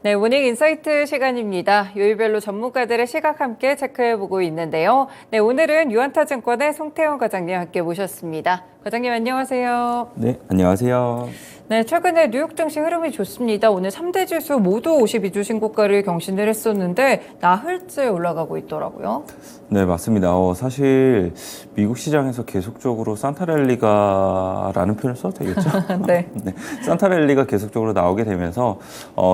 네, 모닝 인사이트 시간입니다. 요일별로 전문가들의 시각 함께 체크해보고 있는데요. 네, 오늘은 유한타증권의 송태원 과장님 함께 모셨습니다. 과장님 안녕하세요. 네, 안녕하세요. 네, 최근에 뉴욕 증시 흐름이 좋습니다. 오늘 3대 지수 모두 52주 신고가를 경신을 했었는데 나흘째 올라가고 있더라고요. 네, 맞습니다. 사실 미국 시장에서 계속적으로 산타랠리가라는 표현을 써도 되겠죠? 네. 네, 산타랠리가 계속적으로 나오게 되면서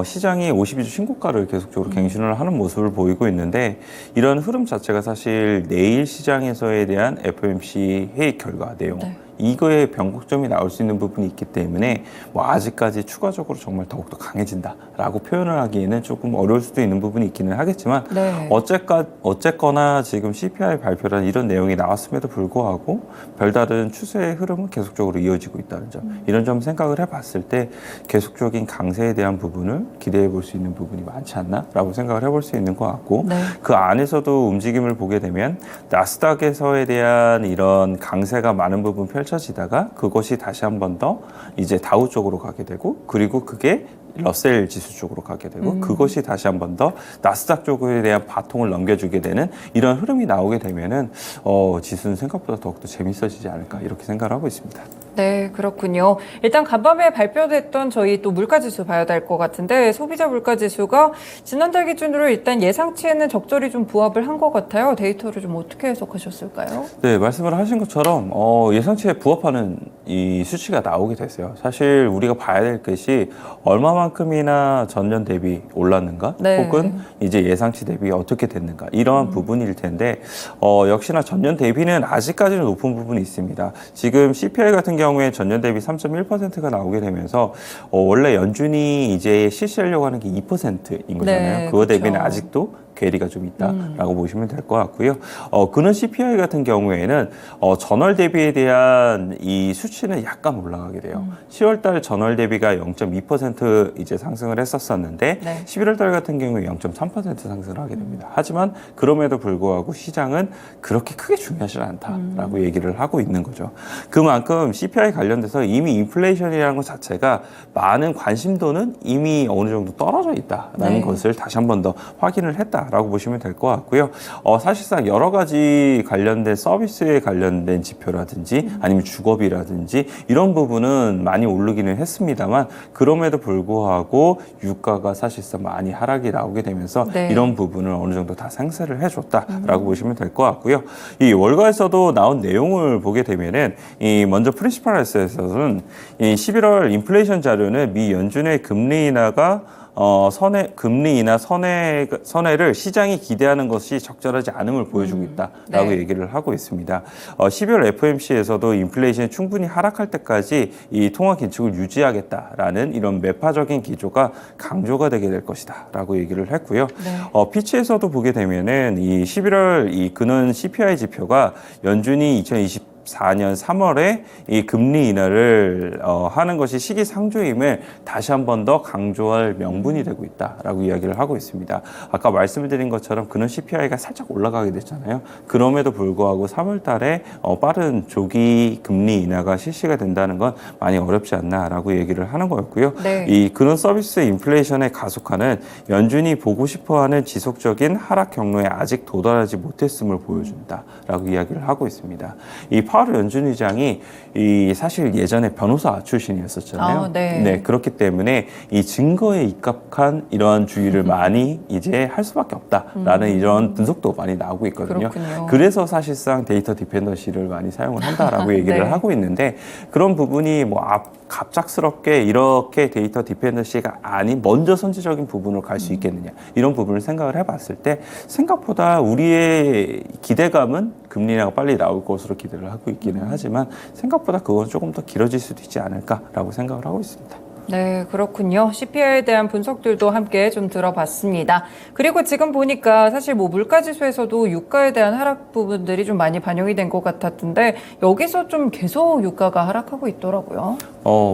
시장이 52주 신고가를 계속적으로 갱신을 하는 모습을 보이고 있는데 이런 흐름 자체가 사실 내일 시장에서에 대한 FOMC 회의 결과 내용 네. 이거에 변곡점이 나올 수 있는 부분이 있기 때문에 뭐 아직까지 추가적으로 정말 더욱더 강해진다라고 표현을 하기에는 조금 어려울 수도 있는 부분이 있기는 하겠지만 네. 어쨌거나 지금 CPI 발표란 이런 내용이 나왔음에도 불구하고 별다른 추세의 흐름은 계속적으로 이어지고 있다는 점 이런 점 생각을 해봤을 때 계속적인 강세에 대한 부분을 기대해 볼 수 있는 부분이 많지 않나라고 생각을 해볼 수 있는 것 같고 네. 그 안에서도 움직임을 보게 되면 나스닥에서에 대한 이런 강세가 많은 부분 펼쳐지다가 그것이 다시 한 번 더 이제 다우 쪽으로 가게 되고 그리고 그게 러셀 지수 쪽으로 가게 되고 그것이 다시 한 번 더 나스닥 쪽에 대한 바통을 넘겨주게 되는 이런 흐름이 나오게 되면은 지수는 생각보다 더욱더 재밌어지지 않을까 이렇게 생각을 하고 있습니다. 네, 그렇군요. 일단 간밤에 발표됐던 저희 또 물가지수 봐야 될 것 같은데 소비자 물가지수가 지난달 기준으로 일단 예상치에는 적절히 좀 부합을 한 것 같아요. 데이터를 좀 어떻게 해석하셨을까요? 네, 말씀을 하신 것처럼 예상치에 부합하는 이 수치가 나오게 됐어요. 사실 우리가 봐야 될 것이 얼마만큼이나 전년 대비 올랐는가, 네. 혹은 이제 예상치 대비 어떻게 됐는가 이러한 부분일 텐데 역시나 전년 대비는 아직까지는 높은 부분이 있습니다. 지금 CPI 같은 경우에 전년 대비 3.1%가 나오게 되면서 원래 연준이 이제 실시하려고 하는 게 2%인 거잖아요. 네, 그거 대비는 그렇죠. 아직도 괴리가 좀 있다라고 보시면 될 것 같고요. 그는 CPI 같은 경우에는 전월 대비에 대한 이 수치는 약간 올라가게 돼요. 10월달 전월 대비가 0.2% 이제 상승을 했었었는데 네. 11월달 같은 경우에 0.3% 상승을 하게 됩니다. 하지만 그럼에도 불구하고 시장은 그렇게 크게 중요하지 않다라고 얘기를 하고 있는 거죠. 그만큼 CPI 관련돼서 이미 인플레이션이라는 것 자체가 많은 관심도는 이미 어느 정도 떨어져 있다라는 네. 것을 다시 한 번 더 확인을 했다라고 보시면 될 것 같고요. 사실상 여러 가지 관련된 서비스에 관련된 지표라든지 아니면 주거비라든지 이런 부분은 많이 오르기는 했습니다만 그럼에도 불구하고 유가가 사실상 많이 하락이 나오게 되면서 네. 이런 부분을 어느 정도 다 상쇄를 해줬다라고 보시면 될 것 같고요. 이 월가에서도 나온 내용을 보게 되면은 이 먼저 프린시팔에서는 이 11월 인플레이션 자료는 미 연준의 금리 인하가 금리 인하 선회를 시장이 기대하는 것이 적절하지 않음을 보여주고 있다라고 네. 얘기를 하고 있습니다. 12월 FOMC에서도 인플레이션이 충분히 하락할 때까지 이 통화 긴축을 유지하겠다라는 이런 매파적인 기조가 강조가 되게 될 것이다라고 얘기를 했고요. 네. 피치에서도 보게 되면은 이 11월 이 근원 CPI 지표가 연준이 2024년 3월에 이 금리 인하를 하는 것이 시기상조임을 다시 한 번 더 강조할 명분이 되고 있다라고 이야기를 하고 있습니다. 아까 말씀드린 것처럼 근원 CPI가 살짝 올라가게 됐잖아요. 그럼에도 불구하고 3월 달에 빠른 조기 금리 인하가 실시가 된다는 건 많이 어렵지 않나라고 얘기를 하는 거였고요. 네. 이 근원 서비스 인플레이션에 가속화는 연준이 보고 싶어하는 지속적인 하락 경로에 아직 도달하지 못했음을 보여준다라고 이야기를 하고 있습니다. 이 파월 연준 의장이 사실 예전에 변호사 출신이었었잖아요. 네. 그렇기 때문에 이 증거에 입각한 이러한 주의를 많이 이제 할 수밖에 없다라는 이런 분석도 많이 나오고 있거든요. 그렇군요. 그래서 사실상 데이터 디펜던시를 많이 사용을 한다라고 얘기를 네. 하고 있는데 그런 부분이 갑작스럽게 이렇게 데이터 디펜던시가 아닌 먼저 선제적인 부분으로 갈 수 있겠느냐 이런 부분을 생각을 해봤을 때 생각보다 우리의 기대감은 금리 인하가 빨리 나올 것으로 기대를 하고 있기는 하지만 생각보다 그건 조금 더 길어질 수도 있지 않을까라고 생각을 하고 있습니다. 네, 그렇군요. CPI에 대한 분석들도 함께 좀 들어봤습니다. 그리고 지금 보니까 사실 뭐 물가지수에서도 유가에 대한 하락 부분들이 좀 많이 반영이 된 것 같았던데 여기서 좀 계속 유가가 하락하고 있더라고요.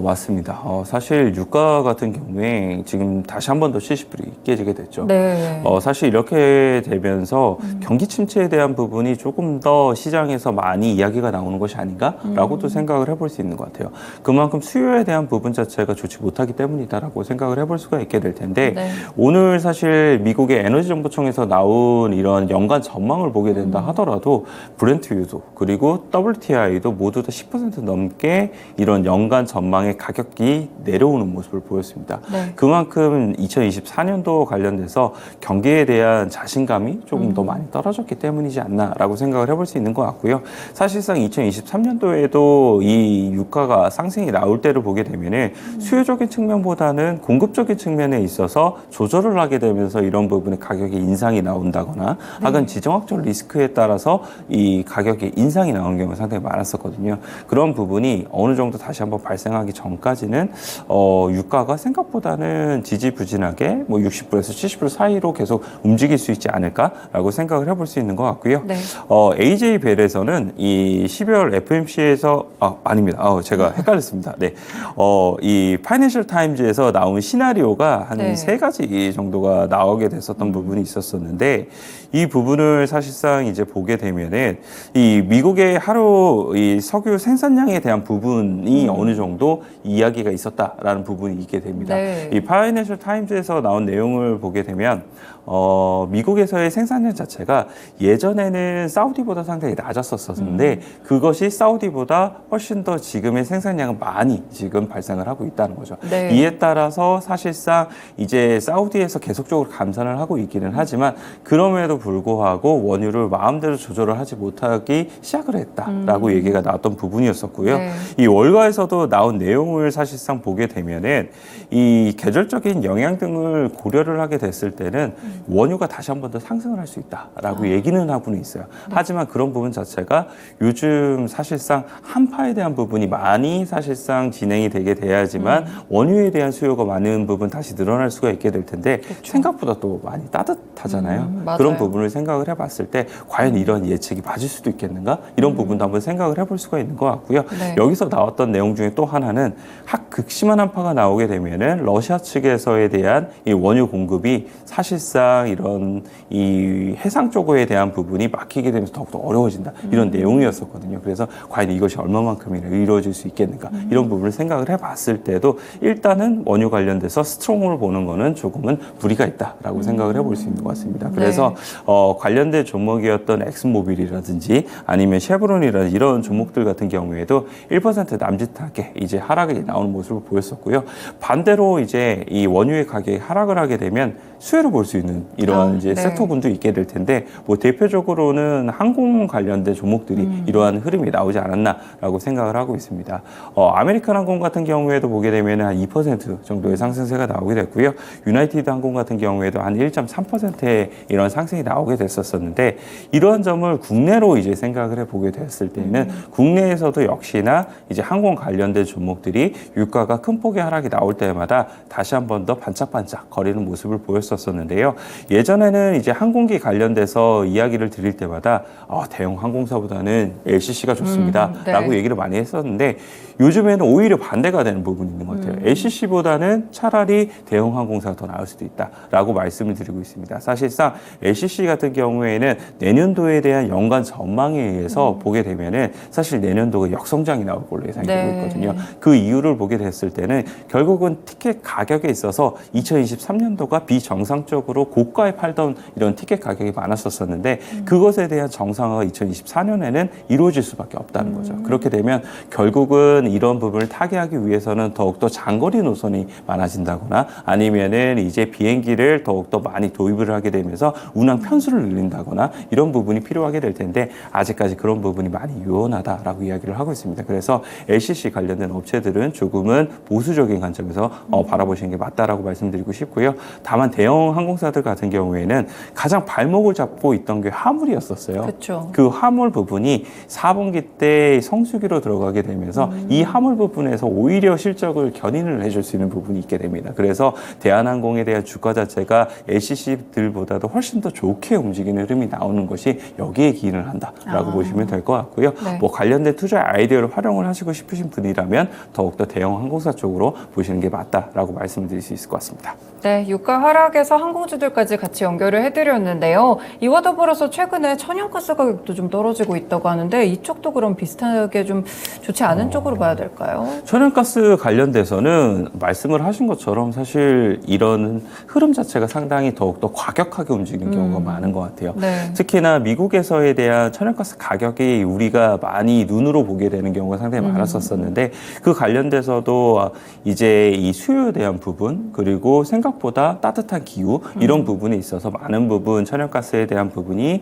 맞습니다. 사실 유가 같은 경우에 지금 다시 한 번 더 70불이 깨지게 됐죠. 네. 사실 이렇게 되면서 경기 침체에 대한 부분이 조금 더 시장에서 많이 이야기가 나오는 것이 아닌가라고도 생각을 해볼 수 있는 것 같아요. 그만큼 수요에 대한 부분 자체가 좋지 나오지 못하기 때문이다라고 생각을 해볼 수가 있게 될 텐데 네. 오늘 사실 미국의 에너지정보청에서 나온 이런 연간 전망을 보게 된다 하더라도 브렌트유도 그리고 WTI도 모두 다 10% 넘게 이런 연간 전망의 가격이 내려오는 모습을 보였습니다. 네. 그만큼 2024년도 관련돼서 경기에 대한 자신감이 조금 더 많이 떨어졌기 때문이지 않나라고 생각을 해볼 수 있는 것 같고요. 사실상 2023년도에도 이 유가가 상승이 나올 때를 보게 되면은 수요적인 측면보다는 공급적인 측면에 있어서 조절을 하게 되면서 이런 부분에 가격의 인상이 나온다거나 하여간 지정학적 리스크에 따라서 이 가격의 인상이 나오는 경우가 상당히 많았었거든요. 그런 부분이 어느 정도 다시 한번 발생하기 전까지는 유가가 생각보다는 지지부진하게 뭐 60%에서 70% 사이로 계속 움직일 수 있지 않을까라고 생각을 해볼 수 있는 것 같고요. 네. AJ 벨에서는 이 12월 FMC에서 아닙니다. 제가 헷갈렸습니다. 네. 이 파이낸셜 타임즈에서 나온 시나리오가 한 네. 세 가지 정도가 나오게 됐었던 부분이 있었었는데 이 부분을 사실상 이제 보게 되면은 이 미국의 하루 이 석유 생산량에 대한 부분이 어느 정도 이야기가 있었다라는 부분이 있게 됩니다. 네. 이 파이낸셜 타임즈에서 나온 내용을 보게 되면 미국에서의 생산량 자체가 예전에는 사우디보다 상당히 낮았었는데 그것이 사우디보다 훨씬 더 지금의 생산량은 많이 지금 발생을 하고 있다는 거죠. 네. 이에 따라서 사실상 이제 사우디에서 계속적으로 감산을 하고 있기는 하지만 그럼에도 불구하고 원유를 마음대로 조절을 하지 못하기 시작을 했다라고 얘기가 나왔던 부분이었었고요. 네. 이 월가에서도 나온 내용을 사실상 보게 되면은 이 계절적인 영향 등을 고려를 하게 됐을 때는 원유가 다시 한 번 더 상승을 할 수 있다라고 얘기는 하고는 있어요. 하지만 그런 부분 자체가 요즘 사실상 한파에 대한 부분이 많이 사실상 진행이 되게 돼야지만 원유에 대한 수요가 많은 부분 다시 늘어날 수가 있게 될 텐데 생각보다 또 많이 따뜻하잖아요. 맞아요. 그런 부분을 생각을 해봤을 때 과연 이런 예측이 맞을 수도 있겠는가? 이런 부분도 한번 생각을 해볼 수가 있는 것 같고요. 네. 여기서 나왔던 내용 중에 또 하나는 극심한 한파가 나오게 되면은 러시아 측에서에 대한 이 원유 공급이 사실상 이런 이 해상 쪽에 대한 부분이 막히게 되면서 더욱더 어려워진다. 이런 내용이었었거든요. 그래서 과연 이것이 얼마만큼이나 이루어질 수 있겠는가? 이런 부분을 생각을 해봤을 때도 일단은 원유 관련돼서 스트롱을 보는 거는 조금은 무리가 있다라고 생각을 해볼 수 있는 것 같습니다. 그래서 관련된 종목이었던 엑슨모빌이라든지 아니면 쉐브론이라든지 이런 종목들 같은 경우에도 1% 남짓하게 이제 하락이 나오는 모습을 보였었고요. 반대로 이제 이 원유의 가격이 하락을 하게 되면 수혜를 볼 수 있는 이러한 이제 네. 섹터군도 있게 될 텐데 뭐 대표적으로는 항공 관련된 종목들이 이러한 흐름이 나오지 않았나라고 생각을 하고 있습니다. 아메리칸 항공 같은 경우에도 보게 되면 한 2% 정도의 상승세가 나오게 됐고요. 유나이티드 항공 같은 경우에도 한 1.3%의 이런 상승이 나오게 됐었는데 이러한 점을 국내로 이제 생각을 해보게 됐을 때는 국내에서도 역시나 이제 항공 관련된 종목들이 유가가 큰 폭의 하락이 나올 때마다 다시 한 번 더 반짝반짝 거리는 모습을 보였었는데요. 예전에는 이제 항공기 관련돼서 이야기를 드릴 때마다 대형 항공사보다는 LCC가 좋습니다. 네. 라고 얘기를 많이 했었는데 요즘에는 오히려 반대가 되는 부분이 있는 것 같아요. LCC보다는 차라리 대형 항공사가 더 나을 수도 있다라고 말씀을 드리고 있습니다. 사실상 LCC 같은 경우에는 내년도에 대한 연간 전망에 의해서 보게 되면은 사실 내년도가 역성장이 나올 걸로 예상이 되고 있거든요. 그 이유를 보게 됐을 때는 결국은 티켓 가격에 있어서 2023년도가 비정상적으로 고가에 팔던 이런 티켓 가격이 많았었는데 그것에 대한 정상화가 2024년에는 이루어질 수밖에 없다는 거죠. 그렇게 되면 결국은 이런 부분을 타개하기 위해서는 더욱더 장거리 노선이 많아진다거나 아니면은 이제 비행기를 더욱더 많이 도입을 하게 되면서 운항 편수를 늘린다거나 이런 부분이 필요하게 될 텐데 아직까지 그런 부분이 많이 유연하다라고 이야기를 하고 있습니다. 그래서 LCC 관련된 업체들은 조금은 보수적인 관점에서 바라보시는 게 맞다라고 말씀드리고 싶고요. 다만 대형 항공사들 같은 경우에는 가장 발목을 잡고 있던 게 화물이었었어요. 그렇죠. 그 화물 부분이 4분기 때 성수기로 들어가게 되면서 이 화물 부분에서 오히려 실적을 견인을 해줄 수 있는 부분이 있게 됩니다. 그래서 대한항공에 대한 주가 자체가 LCC들보다도 훨씬 더 좋게 움직이는 흐름이 나오는 것이 여기에 기인을 한다라고 보시면 될 것 같고요. 네. 뭐 관련된 투자 아이디어를 활용을 하시고 싶으신 분이라면 더욱더 대형 항공사 쪽으로 보시는 게 맞다라고 말씀을 드릴 수 있을 것 같습니다. 네, 유가 하락에서 항공주들까지 같이 연결을 해드렸는데요. 이와 더불어서 최근에 천연가스 가격도 좀 떨어지고 있다고 하는데 이쪽도 그럼 비슷하게 좀 좋지 않은 쪽으로 봐야 될까요? 천연가스 관련돼서는 말씀을 하신 것처럼 사실 이런 흐름 자체가 상당히 더욱더 과격하게 움직이는 경우가 많은 것 같아요. 네. 특히나 미국에서에 대한 천연가스 가격이 우리가 많이 눈으로 보게 되는 경우가 상당히 많았었는데 그 관련돼서도 이제 이 수요에 대한 부분 그리고 생각보다 따뜻한 기후 이런 부분에 있어서 많은 부분 천연가스에 대한 부분이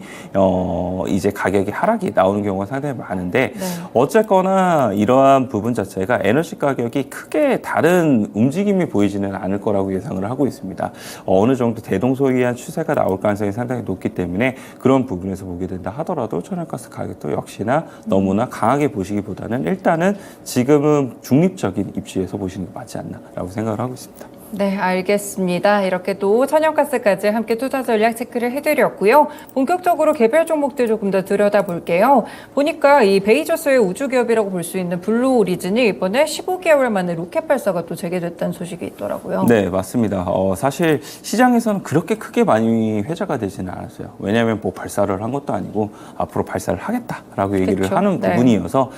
이제 가격이 하락이 나오는 경우가 상당히 많은데 네. 어쨌거나 이러한 부분 자체가 에너지 가격이 크게 다른 움직임이 보이지는 않을 거라고 예상을 하고 있습니다. 어느 정도 대동소이한 추세가 나올 가능성이 상당히 높기 때문에 그런 부분에서 보게 된다 하더라도 천연가스 가격도 역시나 너무나 강하게 보시기보다는 일단은 지금은 중립적인 입지에서 보시는 게 맞지 않나라고 생각을 하고 있습니다. 네, 알겠습니다. 이렇게 또 천연가스까지 함께 투자 전략 체크를 해드렸고요. 본격적으로 개별 종목들 조금 더 들여다볼게요. 보니까 이 베이저스의 우주기업이라고 볼 수 있는 블루 오리진이 이번에 15개월 만에 로켓 발사가 또 재개됐다는 소식이 있더라고요. 네, 맞습니다. 사실 시장에서는 그렇게 크게 많이 회자가 되지는 않았어요. 왜냐하면 뭐 발사를 한 것도 아니고 앞으로 발사를 하겠다라고 얘기를 그쵸? 하는 네. 부분이어서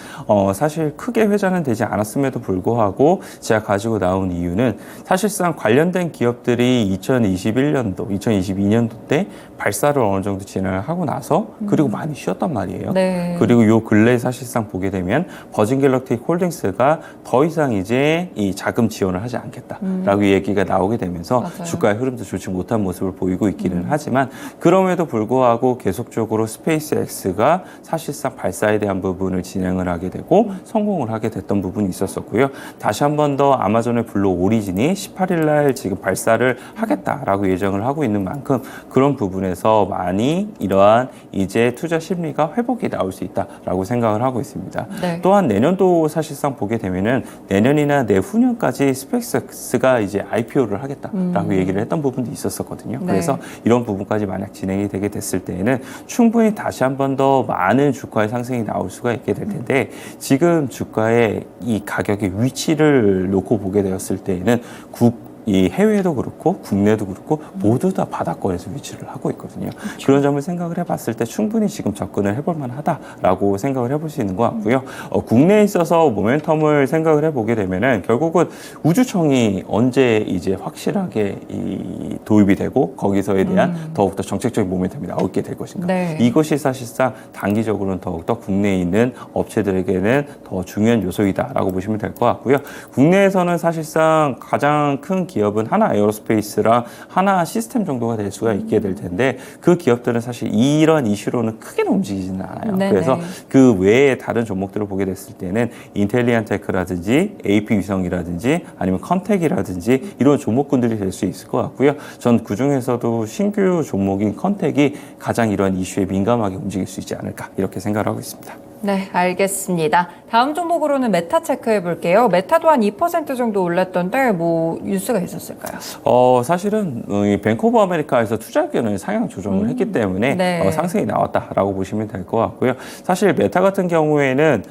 사실 크게 회자는 되지 않았음에도 불구하고 제가 가지고 나온 이유는 사실상 관련된 기업들이 2021년도, 2022년도 때 발사를 어느 정도 진행을 하고 나서 그리고 많이 쉬었단 말이에요. 네. 그리고 요 근래 사실상 보게 되면 버진 갤럭틱 홀딩스가 더 이상 이제 이 자금 지원을 하지 않겠다라고 얘기가 나오게 되면서 맞아요. 주가의 흐름도 좋지 못한 모습을 보이고 있기는 하지만 그럼에도 불구하고 계속적으로 스페이스X가 사실상 발사에 대한 부분을 진행을 하게 되고 성공을 하게 됐던 부분이 있었었고요. 다시 한 번 더 아마존의 블루 오리진이 18일 날 지금 발사를 하겠다라고 예정을 하고 있는 만큼 그런 부분에서 많이 이러한 이제 투자 심리가 회복이 나올 수 있다라고 생각을 하고 있습니다. 네. 또한 내년도 사실상 보게 되면은 내년이나 내후년까지 스페이스X가 이제 IPO를 하겠다라고 얘기를 했던 부분도 있었었거든요. 네. 그래서 이런 부분까지 만약 진행이 되게 됐을 때에는 충분히 다시 한 번 더 많은 주가의 상승이 나올 수가 있게 될 텐데 지금 주가의 이 가격의 위치를 놓고 보게 되었을 때에는 이 해외도 그렇고 국내도 그렇고 모두 다 바닥권에서 위치를 하고 있거든요. 그런 점을 생각을 해봤을 때 충분히 지금 접근을 해볼 만하다라고 생각을 해볼 수 있는 것 같고요. 국내에 있어서 모멘텀을 생각을 해보게 되면은 결국은 우주청이 언제 이제 확실하게 이 도입이 되고 거기서에 대한 더욱더 정책적인 모멘텀이 나오게 될 것인가. 네. 이것이 사실상 단기적으로는 더욱더 국내에 있는 업체들에게는 더 중요한 요소이다라고 보시면 될 것 같고요. 국내에서는 사실상 가장 큰 기업은 하나 에어로스페이스랑 하나 시스템 정도가 될 수가 있게 될 텐데 그 기업들은 사실 이런 이슈로는 크게는 움직이지는 않아요. 네네. 그래서 그 외에 다른 종목들을 보게 됐을 때는 인텔리안테크라든지 AP위성이라든지 아니면 컨텍이라든지 이런 종목군들이 될 수 있을 것 같고요. 전 그중에서도 신규 종목인 컨텍이 가장 이런 이슈에 민감하게 움직일 수 있지 않을까 이렇게 생각을 하고 있습니다. 네, 알겠습니다. 다음 종목으로는 메타 체크해 볼게요. 메타도 한 2% 정도 올랐던데 뭐 뉴스가 있었을까요? 사실은 이 뱅크 오브 아메리카에서 투자 의견을 상향 조정을 했기 때문에 네. 상승이 나왔다라고 보시면 될 것 같고요. 사실 메타 같은 경우에는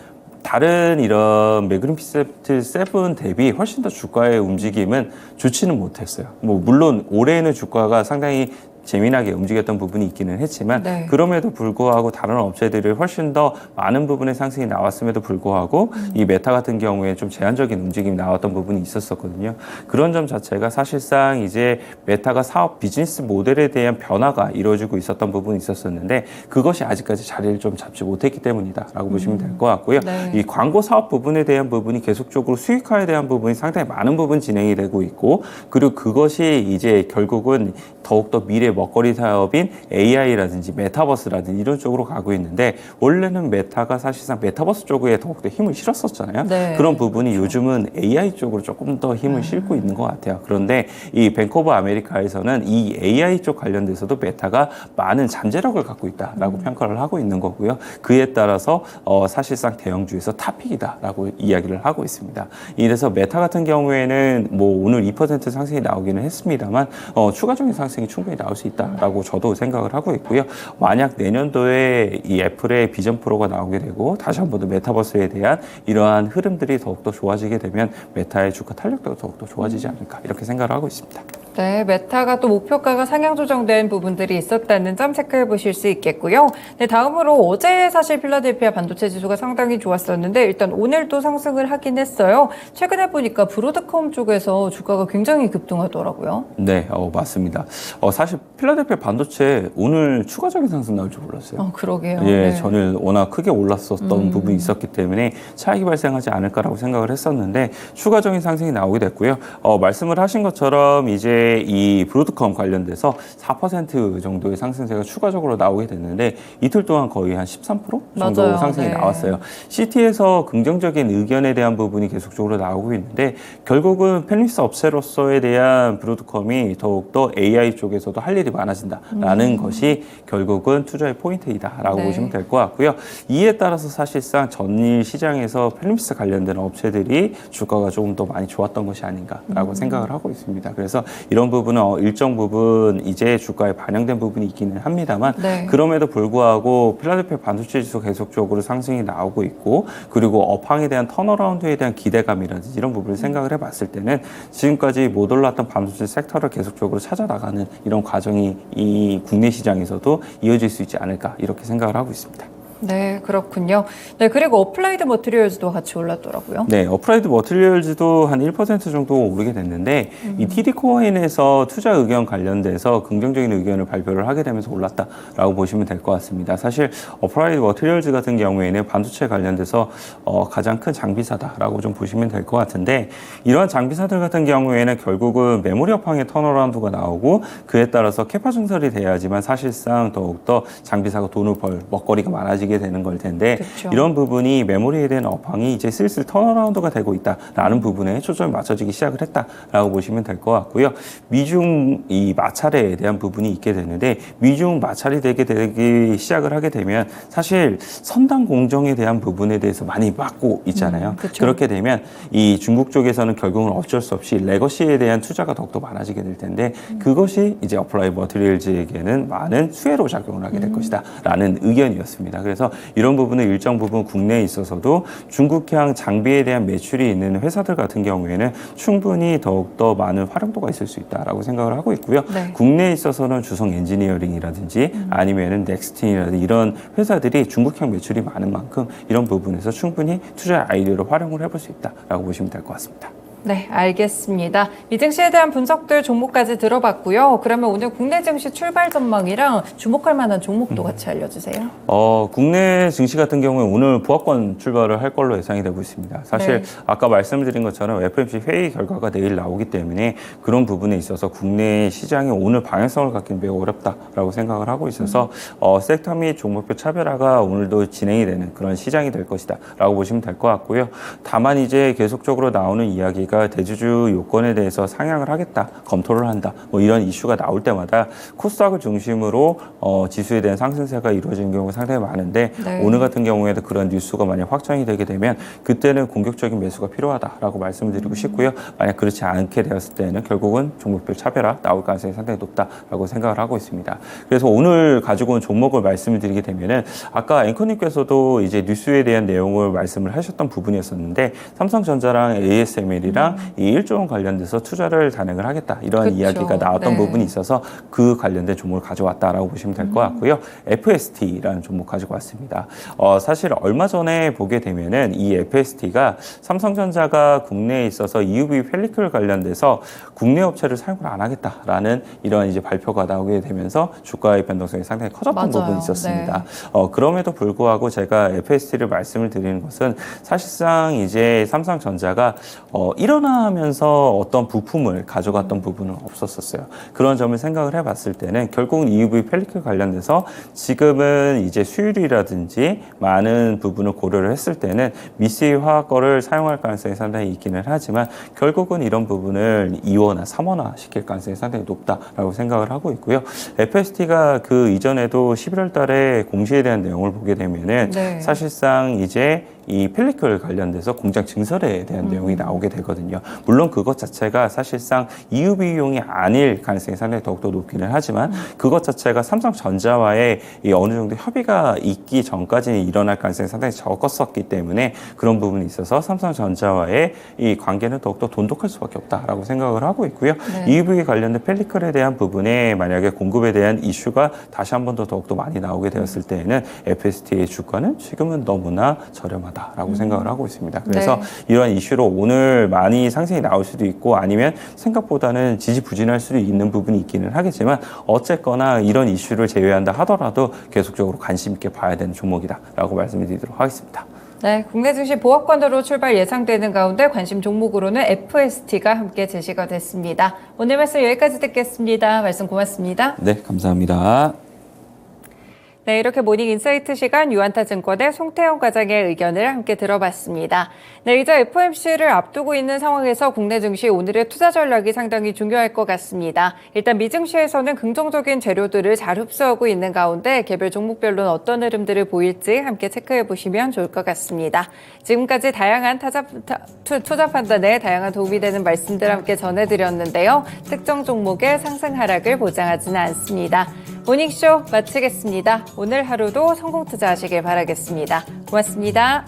다른 이런 매그니피센트 7 대비 훨씬 더 주가의 움직임은 좋지는 못했어요. 뭐 물론 올해는 주가가 상당히 재미나게 움직였던 부분이 있기는 했지만 네. 그럼에도 불구하고 다른 업체들이 훨씬 더 많은 부분의 상승이 나왔음에도 불구하고 이 메타 같은 경우에 좀 제한적인 움직임이 나왔던 부분이 있었었거든요. 그런 점 자체가 사실상 이제 메타가 사업 비즈니스 모델에 대한 변화가 이루어지고 있었던 부분이 있었었는데 그것이 아직까지 자리를 좀 잡지 못했기 때문이다라고 보시면 될 것 같고요. 네. 이 광고 사업 부분에 대한 부분이 계속적으로 수익화에 대한 부분이 상당히 많은 부분 진행이 되고 있고 그리고 그것이 이제 결국은 더욱더 미래 먹거리 사업인 AI라든지 메타버스라든지 이런 쪽으로 가고 있는데 원래는 메타가 사실상 메타버스 쪽에 더욱더 힘을 실었었잖아요. 네. 그런 부분이 요즘은 AI 쪽으로 조금 더 힘을 실고 있는 것 같아요. 그런데 이 뱅크 오브 아메리카에서는 이 AI 쪽 관련돼서도 메타가 많은 잠재력을 갖고 있다라고 평가를 하고 있는 거고요. 그에 따라서 사실상 대형주에서 탑픽이다라고 이야기를 하고 있습니다. 이래서 메타 같은 경우에는 뭐 오늘 2% 상승이 나오기는 했습니다만 추가적인 상승이 충분히 나올 수 있다라고 저도 생각을 하고 있고요. 만약 내년도에 이 애플의 비전 프로가 나오게 되고 다시 한 번 더 메타버스에 대한 이러한 흐름들이 더욱더 좋아지게 되면 메타의 주가 탄력도 더욱더 좋아지지 않을까 이렇게 생각을 하고 있습니다. 네, 메타가 또 목표가가 상향 조정된 부분들이 있었다는 점 체크해 보실 수 있겠고요. 네, 다음으로 어제 사실 필라델피아 반도체 지수가 상당히 좋았었는데 일단 오늘도 상승을 하긴 했어요. 최근에 보니까 브로드컴 쪽에서 주가가 굉장히 급등하더라고요. 네, 맞습니다. 사실 필라델피아 반도체 오늘 추가적인 상승 나올 줄 몰랐어요. 그러게요. 예, 네. 전일 워낙 크게 올랐었던 부분이 있었기 때문에 차익이 발생하지 않을까라고 생각을 했었는데 추가적인 상승이 나오게 됐고요. 말씀을 하신 것처럼 이제 이 브로드컴 관련돼서 4% 정도의 상승세가 추가적으로 나오게 됐는데 이틀 동안 거의 한 13% 정도 맞아요. 상승이 네. 나왔어요. CT에서 긍정적인 의견에 대한 부분이 계속적으로 나오고 있는데 결국은 펜리스 업체로서에 대한 브로드컴이 더욱더 AI 쪽에서도 할 일이 많아진다라는 것이 결국은 투자의 포인트이다라고 네. 보시면 될 것 같고요. 이에 따라서 사실상 전일 시장에서 펜리스 관련된 업체들이 주가가 조금 더 많이 좋았던 것이 아닌가라고 생각을 하고 있습니다. 그래서 이런 부분은 일정 부분 이제 주가에 반영된 부분이 있기는 합니다만 네. 그럼에도 불구하고 필라델피아 반도체 지수 계속적으로 상승이 나오고 있고 그리고 업황에 대한 턴어라운드에 대한 기대감이라든지 이런 부분을 생각을 해봤을 때는 지금까지 못 올랐던 반도체 섹터를 계속적으로 찾아나가는 이런 과정이 이 국내 시장에서도 이어질 수 있지 않을까 이렇게 생각을 하고 있습니다. 네, 그렇군요. 네, 그리고 어플라이드 머티리얼즈도 같이 올랐더라고요. 네, 어플라이드 머티리얼즈도 한 1% 정도 오르게 됐는데 이 TD코인에서 투자 의견 관련돼서 긍정적인 의견을 발표를 하게 되면서 올랐다라고 보시면 될 것 같습니다. 사실 어플라이드 머티리얼즈 같은 경우에는 반도체 관련돼서 가장 큰 장비사다라고 좀 보시면 될 것 같은데 이러한 장비사들 같은 경우에는 결국은 메모리 업황의 턴어라운드가 나오고 그에 따라서 캐파 증설이 돼야지만 사실상 더욱더 장비사가 돈을 벌 먹거리가 많아지게 되는 걸 텐데 그쵸. 이런 부분이 메모리에 대한 업황이 이제 슬슬 턴어라운드가 되고 있다라는 부분에 초점이 맞춰지기 시작을 했다라고 보시면 될 것 같고요. 미중 이 마찰에 대한 부분이 있게 되는데 미중 마찰이 되기 시작을 하게 되면 사실 선당 공정에 대한 부분에 대해서 많이 막고 있잖아요. 그쵸. 그렇게 되면 이 중국 쪽에서는 결국은 어쩔 수 없이 레거시에 대한 투자가 더욱더 많아지게 될 텐데 그것이 이제 어플라이 머티리얼즈에게는 많은 수혜로 작용을 하게 될 것이다라는 의견이었습니다. 그래서 이런 부분은 일정 부분 국내에 있어서도 중국향 장비에 대한 매출이 있는 회사들 같은 경우에는 충분히 더욱더 많은 활용도가 있을 수 있다라고 생각을 하고 있고요. 네. 국내에 있어서는 주성 엔지니어링이라든지 아니면은 넥스틴이라든지 이런 회사들이 중국향 매출이 많은 만큼 이런 부분에서 충분히 투자 아이디어로 활용을 해볼 수 있다라고 보시면 될 것 같습니다. 네, 알겠습니다. 미증시에 대한 분석들 종목까지 들어봤고요. 그러면 오늘 국내 증시 출발 전망이랑 주목할 만한 종목도 같이 알려주세요. 국내 증시 같은 경우에 오늘 부합권 출발을 할 걸로 예상이 되고 있습니다. 사실 네. 아까 말씀드린 것처럼 FOMC 회의 결과가 내일 나오기 때문에 그런 부분에 있어서 국내 시장이 오늘 방향성을 갖기는 매우 어렵다라고 생각을 하고 있어서 섹터 및 종목별 차별화가 오늘도 진행이 되는 그런 시장이 될 것이다라고 보시면 될 것 같고요. 다만 이제 계속적으로 나오는 이야기가 대주주 요건에 대해서 상향을 하겠다, 검토를 한다, 뭐 이런 이슈가 나올 때마다 코스닥을 중심으로 지수에 대한 상승세가 이루어지는 경우가 상당히 많은데 네. 오늘 같은 경우에도 그런 뉴스가 만약 확정이 되게 되면 그때는 공격적인 매수가 필요하다라고 말씀을 드리고 싶고요. 만약 그렇지 않게 되었을 때는 결국은 종목별 차별화 나올 가능성이 상당히 높다라고 생각을 하고 있습니다. 그래서 오늘 가지고 온 종목을 말씀을 드리게 되면은 아까 앵커님께서도 이제 뉴스에 대한 내용을 말씀을 하셨던 부분이었었는데 삼성전자랑 ASML이랑 이 1조 원 관련돼서 투자를 단행을 하겠다 이런 그쵸. 이야기가 나왔던 네. 부분이 있어서 그 관련된 종목을 가져왔다라고 보시면 될 것 같고요. FST라는 종목 가지고 왔습니다. 사실 얼마 전에 보게 되면은 이 FST가 삼성전자가 국내에 있어서 EUV 펠리클 관련돼서 국내 업체를 사용을 안 하겠다라는 이런 이제 발표가 나오게 되면서 주가의 변동성이 상당히 커졌던 맞아요. 부분이 있었습니다. 그럼에도 불구하고 제가 FST를 말씀을 드리는 것은 사실상 이제 삼성전자가 일어나면서 어떤 부품을 가져갔던 부분은 없었었어요. 그런 점을 생각을 해봤을 때는 결국은 EUV 펠리클 관련돼서 지금은 이제 수율이라든지 많은 부분을 고려를 했을 때는 미세이 화학 거를 사용할 가능성이 상당히 있기는 하지만 결국은 이런 부분을 2원화, 3원화 시킬 가능성이 상당히 높다라고 생각을 하고 있고요. FST가 그 이전에도 11월 달에 공시에 대한 내용을 보게 되면은 네. 사실상 이제 이 펠리클 관련돼서 공장 증설에 대한 내용이 나오게 되거든요. 있거든요. 물론 그것 자체가 사실상 EU 비용이 아닐 가능성이 상당히 더욱더 높기는 하지만 그것 자체가 삼성전자와의 이 어느 정도 협의가 있기 전까지는 일어날 가능성이 상당히 적었었기 때문에 그런 부분이 있어서 삼성전자와의 이 관계는 더욱더 돈독할 수밖에 없다라고 생각을 하고 있고요. 네. EV 관련된 펠리클에 대한 부분에 만약에 공급에 대한 이슈가 다시 한 번 더 더욱더 많이 나오게 되었을 때에는 FST의 주가는 지금은 너무나 저렴하다라고 생각을 하고 있습니다. 그래서 네. 이러한 이슈로 오늘 많이 상승이 나올 수도 있고 아니면 생각보다는 지지부진할 수도 있는 부분이 있기는 하겠지만 어쨌거나 이런 이슈를 제외한다 하더라도 계속적으로 관심 있게 봐야 되는 종목이다라고 말씀을 드리도록 하겠습니다. 네, 국내 증시 보합권으로 출발 예상되는 가운데 관심 종목으로는 FST가 함께 제시가 됐습니다. 오늘 말씀 여기까지 듣겠습니다. 말씀 고맙습니다. 네, 감사합니다. 네, 이렇게 모닝 인사이트 시간 유한타증권의 송태영 과장의 의견을 함께 들어봤습니다. 네, 이제 FOMC를 앞두고 있는 상황에서 국내 증시 오늘의 투자 전략이 상당히 중요할 것 같습니다. 일단 미증시에서는 긍정적인 재료들을 잘 흡수하고 있는 가운데 개별 종목별로는 어떤 흐름들을 보일지 함께 체크해 보시면 좋을 것 같습니다. 지금까지 다양한 투자 판단에 다양한 도움이 되는 말씀들 함께 전해드렸는데요. 특정 종목의 상승 하락을 보장하지는 않습니다. 모닝쇼 마치겠습니다. 오늘 하루도 성공 투자하시길 바라겠습니다. 고맙습니다.